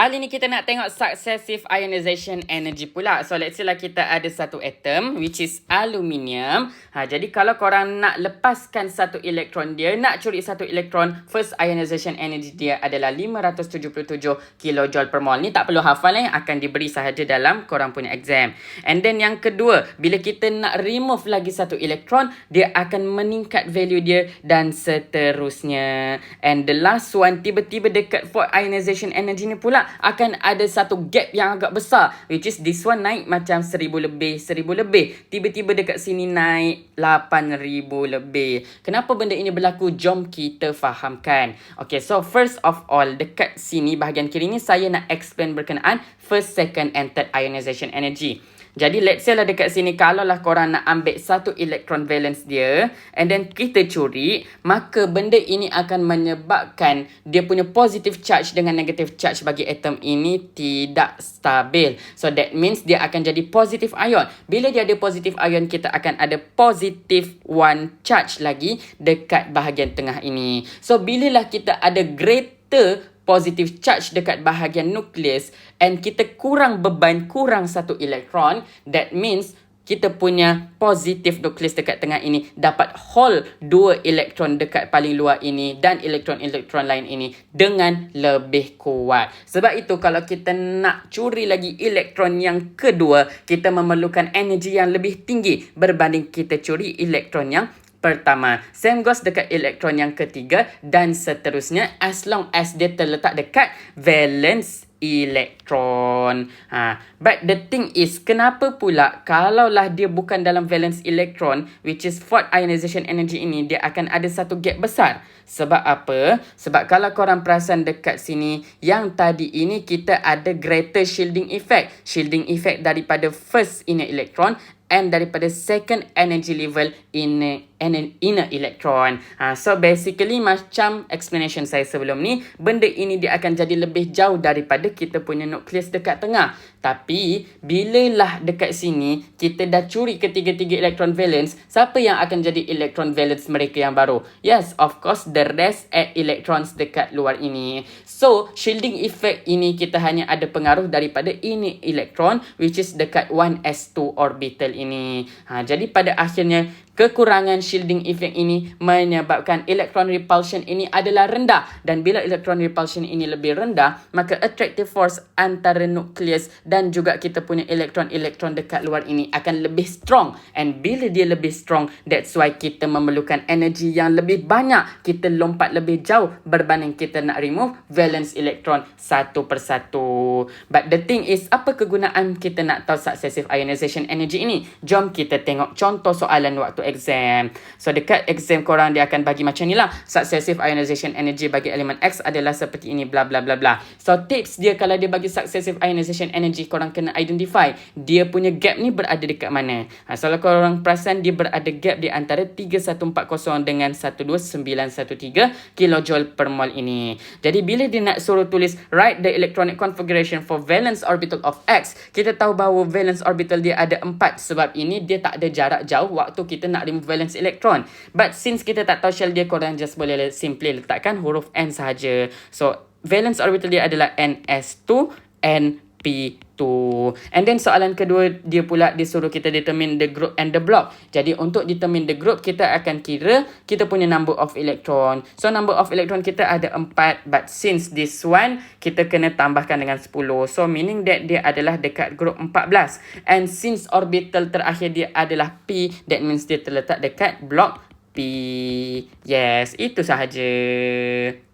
Kali ni kita nak tengok successive ionization energy pula. So let's say lah kita ada satu atom which is aluminium. Jadi kalau korang nak lepaskan satu elektron dia, nak curi satu elektron, first ionization energy dia adalah 577 kilojoule per mole. Ni tak perlu hafal akan diberi sahaja dalam korang punya exam. And then yang kedua, bila kita nak remove lagi satu elektron, dia akan meningkat value dia dan seterusnya. And the last one, tiba-tiba dekat for ionization energy ni pula akan ada satu gap yang agak besar, which is this one naik macam 1000 lebih. Tiba-tiba dekat sini naik 8000 lebih. Kenapa benda ini berlaku? Jom kita fahamkan. Okay, so first of all, dekat sini bahagian kiri ni saya nak explain berkenaan first, second and third ionization energy. Jadi let's say lah dekat sini, kalau lah korang nak ambil satu elektron valence dia and then kita curi, maka benda ini akan menyebabkan dia punya positive charge dengan negative charge bagi atom ini tidak stabil. So that means dia akan jadi positive ion. Bila dia ada positive ion, kita akan ada positive one charge lagi dekat bahagian tengah ini. So bilalah kita ada greater positive charge dekat bahagian nukleus and kita kurang beban, kurang satu elektron, that means kita punya positive nukleus dekat tengah ini dapat hold dua elektron dekat paling luar ini dan elektron-elektron lain ini dengan lebih kuat. Sebab itu kalau kita nak curi lagi elektron yang kedua, kita memerlukan energi yang lebih tinggi berbanding kita curi elektron yang pertama. Same goes dekat elektron yang ketiga dan seterusnya, as long as dia terletak dekat valence elektron. But the thing is, kenapa pula kalaulah dia bukan dalam valence elektron, which is fourth ionization energy ini, dia akan ada satu gap besar? Sebab apa? Sebab kalau korang perasan dekat sini, yang tadi ini kita ada greater shielding effect. Shielding effect daripada first inner electron and daripada second energy level in inner electron. So basically macam explanation saya sebelum ni, benda ini dia akan jadi lebih jauh daripada kita punya nukleus dekat tengah. Tapi bilalah dekat sini kita dah curi ketiga-tiga elektron valence, siapa yang akan jadi elektron valence mereka yang baru? Yes, of course, the rest at electrons dekat luar ini. So shielding effect ini kita hanya ada pengaruh daripada inner electron, which is dekat 1s2 orbital ini. Jadi pada akhirnya kekurangan shielding effect ini menyebabkan electron repulsion ini adalah rendah. Dan bila electron repulsion ini lebih rendah, maka attractive force antara nukleus dan juga kita punya elektron-elektron dekat luar ini akan lebih strong. And bila dia lebih strong, that's why kita memerlukan energi yang lebih banyak. Kita lompat lebih jauh berbanding kita nak remove valence electron satu persatu. But the thing is, apa kegunaan kita nak tahu successive ionization energy ini? Jom kita tengok contoh soalan waktu exam. So dekat exam korang dia akan bagi macam ni lah. Successive ionization energy bagi elemen X adalah seperti ini, bla bla bla bla. So tips dia kalau dia bagi successive ionization energy, korang kena identify dia punya gap ni berada dekat mana. So kalau korang perasan, dia berada gap di antara 3140 dengan 12913 kilojoule per mole ini. Jadi bila dia nak suruh tulis write the electronic configuration for valence orbital of X, kita tahu bahawa valence orbital dia ada 4. Sebab ini dia tak ada jarak jauh waktu kita nak remove valence electron. But since kita tak tahu shell dia, korang just boleh simply letakkan huruf N sahaja. So valence orbital dia adalah ns2 np2. And then soalan kedua dia pula disuruh kita determine the group and the block. Jadi untuk determine the group, kita akan kira kita punya number of electron. So number of electron kita ada 4, but since this one kita kena tambahkan dengan 10. So meaning that dia adalah dekat group 14. And since orbital terakhir dia adalah P, that means dia terletak dekat block P. Yes, itu sahaja.